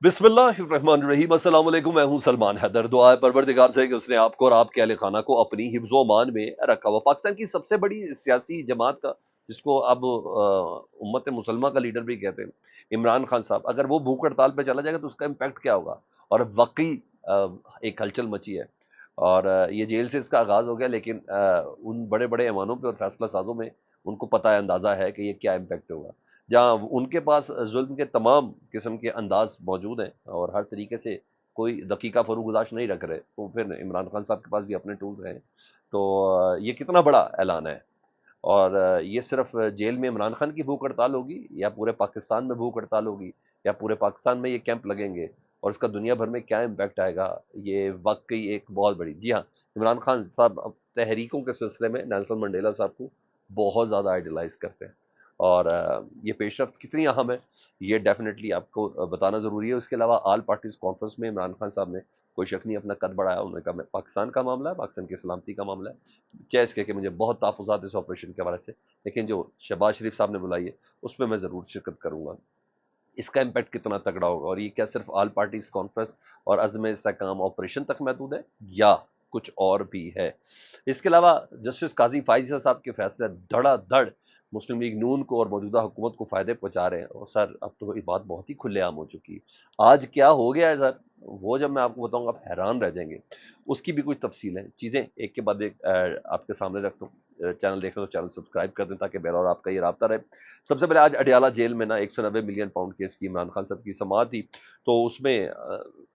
बिस्मिल्लाहिर्रहमानिर्रहीम। अस्सलाम वालेकुम। मैं हूं सलमान हैदर। दुआ है परवरदिगार से कि उसने आपको और आपके अहले खाना को अपनी हिफ्ज़ व अमान में रखा हुआ। पाकिस्तान की सबसे बड़ी सियासी जमात का, जिसको अब उम्मत मुसलमा का लीडर भी कहते हैं, इमरान खान साहब, अगर वो भूख हड़ताल पे चला जाएगा तो उसका इम्पैक्ट क्या होगा। और वाकई एक हलचल मची है। और ये जेल से इसका आगाज हो गया, लेकिन उन बड़े बड़े ऐवानों पे और फैसला साजों में उनको पता है, अंदाजा है कि ये क्या इम्पैक्ट होगा। जहाँ उनके पास जुल्म के तमाम किस्म के अंदाज मौजूद हैं और हर तरीके से कोई दकीका फरूगुदाश नहीं रख रहे, तो फिर इमरान खान साहब के पास भी अपने टूल्स हैं। तो ये कितना बड़ा ऐलान है। और ये सिर्फ जेल में इमरान खान की भूख हड़ताल होगी, या पूरे पाकिस्तान में भूख हड़ताल होगी, या पूरे पाकिस्तान में ये कैंप लगेंगे और इसका दुनिया भर में क्या इम्पैक्ट आएगा, ये वाकई एक बहुत बड़ी। जी हाँ, इमरान खान साहब अब तहरीकों के सिलसिले में नेल्सन मंडेला साहब को बहुत ज़्यादा आइडलाइज करते हैं। और ये पेशरफ्त कितनी अहम है, ये डेफिनेटली आपको बताना ज़रूरी है। उसके अलावा आल पार्टीज कॉन्फ्रेंस में इमरान खान साहब ने कोई शक नहीं अपना कद बढ़ाया। उन्होंने कहा मैं, पाकिस्तान का मामला है, पाकिस्तान की सलामती का मामला है, चेस के मुझे बहुत तहफ़्फ़ुज़ात इस ऑपरेशन के हवाले से, लेकिन जो शहबाज शरीफ साहब ने बुलाई है उसमें मैं ज़रूर शिरकत करूंगा। इसका इम्पैक्ट कितना तगड़ा होगा, और ये क्या सिर्फ आल पार्टीज कॉन्फ्रेंस और अज़्म इस्तेहकाम ऑपरेशन तक महदूद है, या कुछ और भी है। इसके अलावा जस्टिस काजी फाइजा साहब के फैसले धड़ाधड़ मुस्लिम लीग नून को और मौजूदा हुकूमत को फायदे पहुंचा रहे हैं। और सर, अब तो ये बात बहुत ही खुलेआम हो चुकी है। आज क्या हो गया है सर, वो जब मैं आपको बताऊंगा आप हैरान रह जाएंगे। उसकी भी कुछ तफसील है, चीज़ें एक के बाद एक आपके सामने रख दूँ। चैनल देख रहे हो तो चैनल सब्सक्राइब कर दें, ताकि मेरा और आपका ये राब्ता रहे। सबसे पहले, आज अडियाला जेल में ना 190 मिलियन पाउंड केस की इमरान खान साहब की समाअत थी। तो उसमें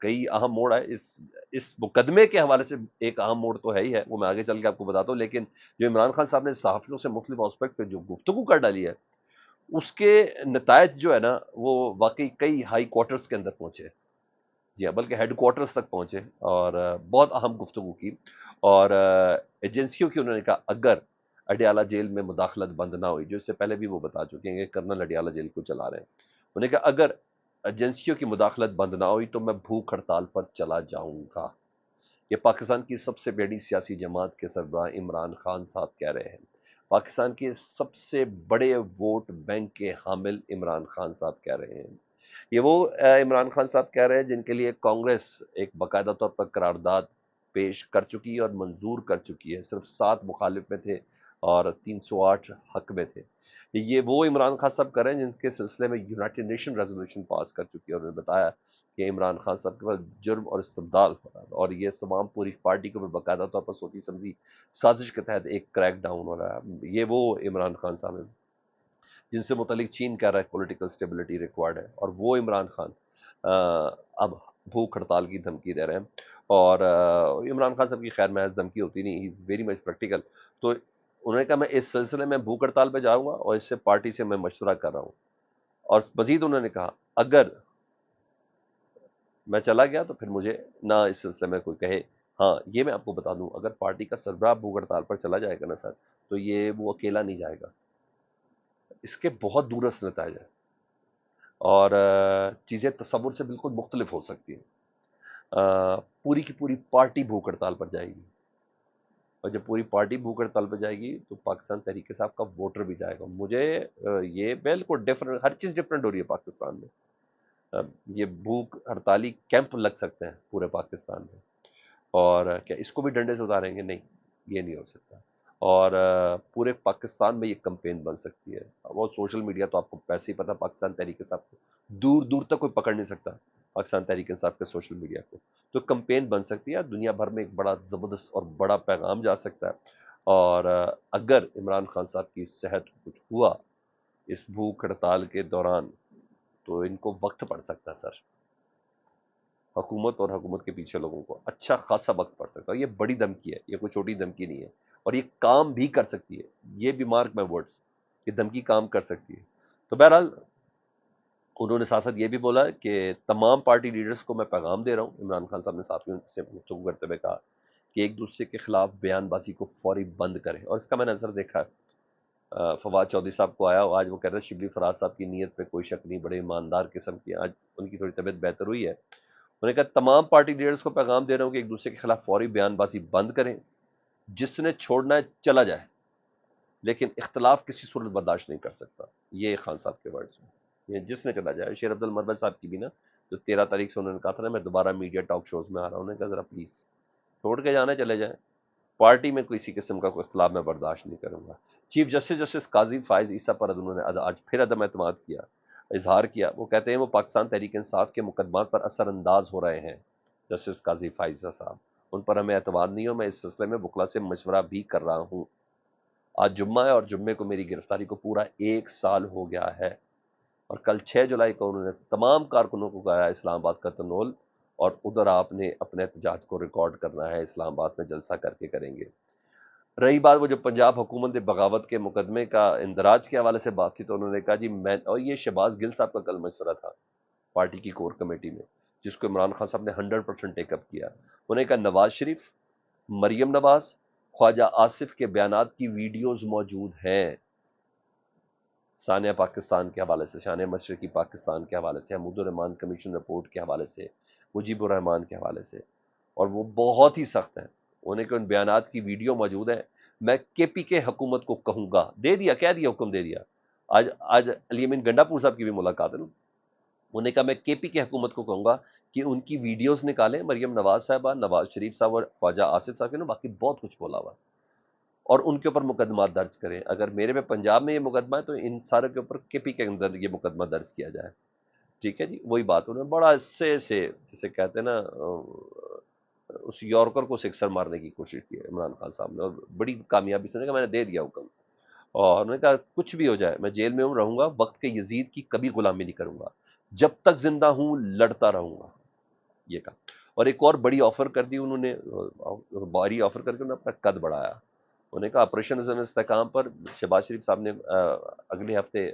कई अहम मोड़ है। इस मुकदमे के हवाले से एक अहम मोड़ तो है ही है, वो मैं आगे चल के आपको बताता हूँ। लेकिन जो इमरान खान साहब ने सहाफ़ियों से मुख्तलिफ आस्पेक्ट पे जो गुफ्तगू कर डाली है, उसके नतायज जो है ना, वो वाकई कई हाई क्वार्टर्स के अंदर पहुंचे। जी हाँ, बल्कि हेड क्वार्टर्स तक पहुंचे और बहुत अहम गुफ्तगू की। और एजेंसियों की उन्होंने कहा, अगर अडियाला जेल में मुदाखलत बंद ना हुई, जो इससे पहले भी वो बता चुके हैं कि कर्नल अडियाला जेल को चला रहे हैं, उन्होंने कहा अगर एजेंसियों की मुदाखलत बंद ना हुई तो मैं भूख हड़ताल पर चला जाऊंगा। ये पाकिस्तान की सबसे बड़ी सियासी जमात के सरबराह इमरान खान साहब कह रहे हैं। पाकिस्तान के सबसे बड़े वोट बैंक के हामिल इमरान खान साहब कह रहे हैं। ये वो इमरान खान साहब कह रहे हैं जिनके लिए कांग्रेस एक बाकायदा तौर पर करारदाद पेश कर चुकी है और मंजूर कर चुकी है। सिर्फ 7 मुखालिफ में थे और 308 हक में थे। ये वो इमरान खान साहब कर रहे हैं जिनके सिलसिले में यूनाइटेड नेशन रेजोल्यूशन पास कर चुकी है। और उन्होंने बताया कि इमरान खान साहब के पास जुर्म और इस्तबदाल, और ये तमाम पूरी पार्टी के ऊपर बाकायदा तौर पर सोची समझी साजिश के तहत एक क्रैक डाउन हो रहा है। ये वो इमरान खान साहब हैं जिनसे मुतलिक चीन कह रहा है पॉलिटिकल स्टेबिलिटी रिक्वायर्ड है, और वो इमरान खान अब भूख हड़ताल की धमकी दे रहे हैं। और इमरान खान साहब की खैर महज धमकी होती नहीं, he is very much practical. तो उन्होंने कहा मैं इस सिलसिले में भूख हड़ताल पर जाऊंगा और इससे पार्टी से मैं मशवरा कर रहा हूँ। और मजीद उन्होंने कहा, अगर मैं चला गया तो फिर मुझे ना इस सिलसिले में कोई कहे। हाँ, ये मैं आपको बता दूं, अगर पार्टी का सरबराह भूख हड़ताल पर चला जाएगा ना सर, तो ये वो अकेला नहीं जाएगा, इसके बहुत दूरस्थ नतीजे हैं। और चीज़ें तस्वुर से बिल्कुल मुख्तलिफ हो सकती हैं। पूरी की पूरी पार्टी भूख हड़ताल पर जाएगी, और जब पूरी पार्टी भूख हड़ताल पर जाएगी तो पाकिस्तान तहरीक साहब का वोटर भी जाएगा। मुझे ये बिल्कुल डिफरेंट, हर चीज़ डिफरेंट हो रही है पाकिस्तान में। ये भूख हड़ताली कैंप लग सकते हैं पूरे पाकिस्तान में। और क्या इसको भी डंडे से उतारेंगे? नहीं, ये नहीं हो सकता। और पूरे पाकिस्तान में ये कंपेन बन सकती है। वो सोशल मीडिया तो आपको वैसे ही पता, पाकिस्तान तहरीक इंसाफ को दूर दूर तक कोई पकड़ नहीं सकता, पाकिस्तान तहरीक इंसाफ के सोशल मीडिया को। तो कंपेन बन सकती है, दुनिया भर में एक बड़ा ज़बरदस्त और बड़ा पैगाम जा सकता है। और अगर इमरान खान साहब की सेहत को कुछ हुआ इस भूख हड़ताल के दौरान, तो इनको वक्त पड़ सकता है सर। हुकूमत और हुकूमत के पीछे लोगों को अच्छा खासा वक्त पड़ सकता है। ये बड़ी धमकी है, ये कोई छोटी धमकी नहीं है। और ये काम भी कर सकती है, ये भी मार्क माई वर्ड्स, ये धमकी काम कर सकती है। तो बहरहाल उन्होंने साथ साथ ये भी बोला कि तमाम पार्टी लीडर्स को मैं पैगाम दे रहा हूँ। इमरान खान साहब ने साथियों से गुफ्तगू करते हुए कहा कि एक दूसरे के खिलाफ बयानबाजी को फौरी बंद करें। और इसका मैंने असर देखा है। फवाद चौधरी साहब को आया, आज वो कह रहे हैं शिबली फराज साहब की नीयत पे कोई शक नहीं, बड़े ईमानदार किस्म की, आज उनकी थोड़ी तबीयत बेहतर हुई है। उन्होंने कहा तमाम पार्टी लीडर्स को पैगाम दे रहा हूं कि एक दूसरे के खिलाफ फौरी बयानबाजी बंद करें, जिसने छोड़ना है चला जाए, लेकिन इख्तलाफ किसी सूरत बर्दाश्त नहीं कर सकता। ये खान साहब के वर्ड्स हैं। ये जिसने चला जाए, शेर अब्दुल मरवत साहब की भी ना جو 13 تاریخ سے انہوں نے کہا تھا نا میں دوبارہ میڈیا ٹاک شوز میں آ رہا ہوں، انہوں نے کہا ذرا پلیز چھوڑ کے جانے چلے جائیں، پارٹی میں کسی قسم کا کوئی اختلاف میں برداشت نہیں کروں گا۔ چیف جسٹس قاضی فائز عیسیٰ پر انہوں نے آج پھر عدم اعتماد کیا، اظہار کیا۔ وہ کہتے ہیں وہ پاکستان تحریک انصاف کے مقدمات پر اثر انداز ہو رہے ہیں، جسٹس قاضی فائز عیسیٰ صاحب، ان پر ہمیں اعتماد نہیں ہو، میں اس سلسلے میں وکلا سے مشورہ بھی کر رہا ہوں۔ آج جمعہ ہے اور جمعے کو میری گرفتاری کو پورا 1 سال ہو گیا ہے، اور کل 6 جولائی کو انہوں نے تمام کارکنوں کو کہا ہے اسلام آباد کا تنول، اور ادھر آپ نے اپنے احتجاج کو ریکارڈ کرنا ہے، اسلام آباد میں جلسہ کر کے کریں گے۔ رہی بات وہ جو پنجاب حکومت نے بغاوت کے مقدمے کا اندراج کے حوالے سے بات تھی، تو انہوں نے کہا جی میں، اور یہ شہباز گل صاحب کا کل مشورہ تھا پارٹی کی کور کمیٹی میں، جس کو عمران خان صاحب نے 100% ٹیک اپ کیا۔ انہوں نے کہا نواز شریف، مریم نواز، خواجہ آصف کے بیانات کی ویڈیوز موجود ہیں، ثانیہ پاکستان کے حوالے سے، شان مشرقی پاکستان کے حوالے سے، حمود الرحمان کمیشن رپورٹ کے حوالے سے، مجیب الرحمان کے حوالے سے، اور وہ بہت ہی سخت ہیں۔ انہیں کہ ان بیانات کی ویڈیو موجود ہے، میں کے پی کے حکومت کو کہوں گا، دے دیا، کہہ دیا، حکم دے دیا۔ آج علی امین گنڈا پور صاحب کی بھی ملاقات ہے نا، انہوں نے کہا میں کے پی کے حکومت کو کہوں گا کہ ان کی ویڈیوز نکالیں، مریم نواز صاحبہ، نواز شریف صاحب اور خواجہ آصف صاحب کے نا، باقی بہت کچھ بولا ہوا، اور ان کے اوپر مقدمات درج کریں۔ اگر میرے میں پنجاب میں یہ مقدمہ ہے تو ان سارے کے اوپر کے پی کے اندر یہ مقدمہ درج کیا جائے۔ ٹھیک ہے جی، وہی بات انہوں نے بڑا اس سے جسے کہتے ہیں نا اس یارکر کو سکسر مارنے کی کوشش کی ہے عمران خان صاحب نے، اور بڑی کامیابی سے، نے کہا میں نے دے دیا حکم، اور انہوں نے کہا کچھ بھی ہو جائے میں جیل میں ہوں رہوں گا، وقت کے یزید کی کبھی غلامی نہیں کروں گا، جب تک زندہ ہوں لڑتا رہوں گا، یہ کہا۔ اور ایک اور بڑی آفر کر دی انہوں نے، باری آفر کر کے انہوں نے اپنا قد بڑھایا۔ انہوں نے کہا آپریشن عزم استحکام پر شہباز شریف صاحب نے اگلے ہفتے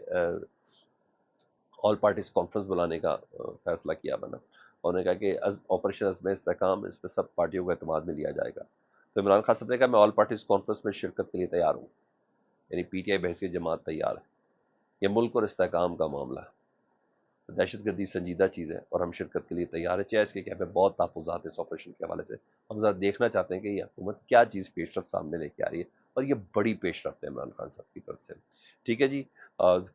آل پارٹیز کانفرنس بلانے کا فیصلہ کیا بنا۔ انہوں نے کہا کہ آپریشن عزم استحکام اس پہ سب پارٹیوں کو اعتماد میں لیا جائے گا۔ تو عمران خان صاحب نے کہا میں آل پارٹیز کانفرنس میں شرکت کے لیے تیار ہوں، یعنی پی ٹی آئی بحیثیت جماعت تیار ہے، یہ ملک اور استحکام کا معاملہ ہے، دہشت گردی سنجیدہ چیز ہے اور ہم شرکت کے لیے تیار ہیں، چاہے اس کے کیا ہمیں بہت تحفظات اس آپریشن کے حوالے سے، ہم ذرا دیکھنا چاہتے ہیں کہ یہ حکومت کیا چیز پیش رفت سامنے لے کے آ رہی ہے، اور یہ بڑی پیش رفت ہے عمران خان صاحب کی طرف سے۔ ٹھیک ہے جی،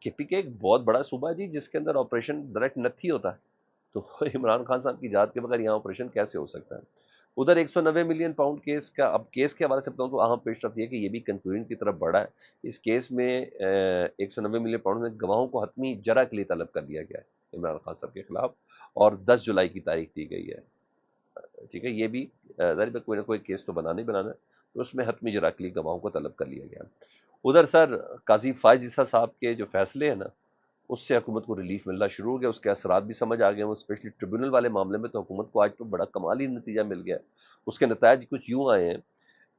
کے پی کے ایک بہت بڑا صوبہ ہے جی، جس کے اندر آپریشن ڈائریکٹ نتھی ہوتا ہے، تو عمران خان صاحب کی ذات کے بغیر یہاں آپریشن کیسے ہو سکتا ہے؟ ادھر 190 ملین پاؤنڈ کیس کا، اب کیس کے حوالے سے بتاؤں تو اہم پیش رفت یہ کہ یہ بھی کنکلوژن کی طرف بڑھا ہے۔ اس کیس میں 190 ملین پاؤنڈ میں گواہوں کو حتمی جرح کے لیے طلب کر دیا گیا ہے عمران خان صاحب کے خلاف، اور 10 جولائی کی تاریخ دی گئی ہے۔ ٹھیک ہے، یہ بھی ظاہر ہے کوئی نہ کوئی کیس تو بنانا ہی بنانا ہے، تو اس میں حتمی جرح کے لیے گواہوں کو طلب کر لیا گیا۔ ادھر سر قاضی فائز عیسیٰ صاحب کے جو فیصلے ہیں نا، اس سے حکومت کو ریلیف ملنا شروع ہو گیا، اس کے اثرات بھی سمجھ آ گئے ہیں، وہ اسپیشلی ٹریبیونل والے معاملے میں تو حکومت کو آج تو بڑا کمالی نتیجہ مل گیا ہے۔ اس کے نتائج کچھ یوں آئے ہیں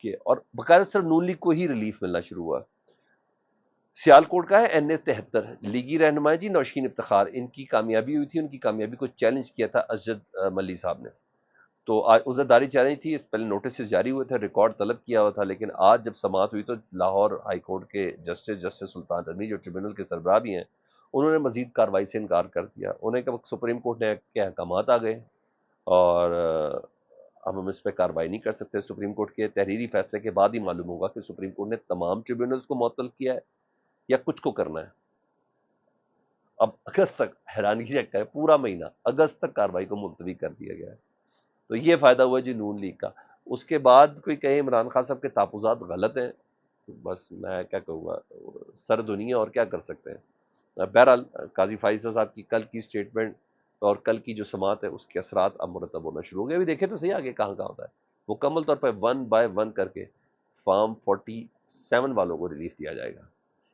کہ، اور باقاعدہ سر نون لیگ کو ہی ریلیف ملنا شروع ہوا۔ سیالکوٹ کا ہے این اے 73 لیگی رہنمائی جی نوشین افتخار، ان کی کامیابی ہوئی تھی، ان کی کامیابی کو چیلنج کیا تھا اسجد ملی صاحب نے، تو آج عذرداری چیلنج تھی، اس پہلے نوٹسز جاری ہوئے تھے، ریکارڈ طلب کیا ہوا تھا، لیکن آج جب سماعت ہوئی تو لاہور ہائی کورٹ کے جسٹس سلطان رضوی جو ٹریبیونل کے سربراہ بھی ہیں، انہوں نے مزید کارروائی سے انکار کر دیا۔ انہیں کہ سپریم کورٹ نے کے احکامات آ گئے، اور اب ہم اس پہ کارروائی نہیں کر سکتے، سپریم کورٹ کے تحریری فیصلے کے بعد ہی معلوم ہوگا کہ سپریم کورٹ نے تمام ٹریبیونلز کو معطل کیا ہے یا کچھ کو کرنا ہے۔ اب اگست تک، حیرانگی کا ہے، پورا مہینہ اگست تک کارروائی کو ملتوی کر دیا گیا ہے، تو یہ فائدہ ہوا جی نون لیگ کا۔ اس کے بعد کوئی کہے عمران خان صاحب کے تحفظات غلط ہیں، بس میں کیا کہوں گا، سر دنیا اور کیا کر سکتے ہیں۔ بہرحال قاضی فائز صاحب کی کل کی سٹیٹمنٹ اور کل کی جو سماعت ہے، اس کے اثرات اب مرتب ہونا شروع ہو گئے۔ ابھی دیکھیں تو صحیح آگے کہاں کہاں ہوتا ہے، مکمل طور پر 1 بائی 1 کر کے فارم 47 والوں کو ریلیف دیا جائے گا۔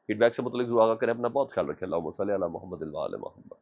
فیڈ بیک سے متعلق دعا کریں، اپنا بہت خیال رکھیں۔ اللہم صلی علی محمد وعلی محمد۔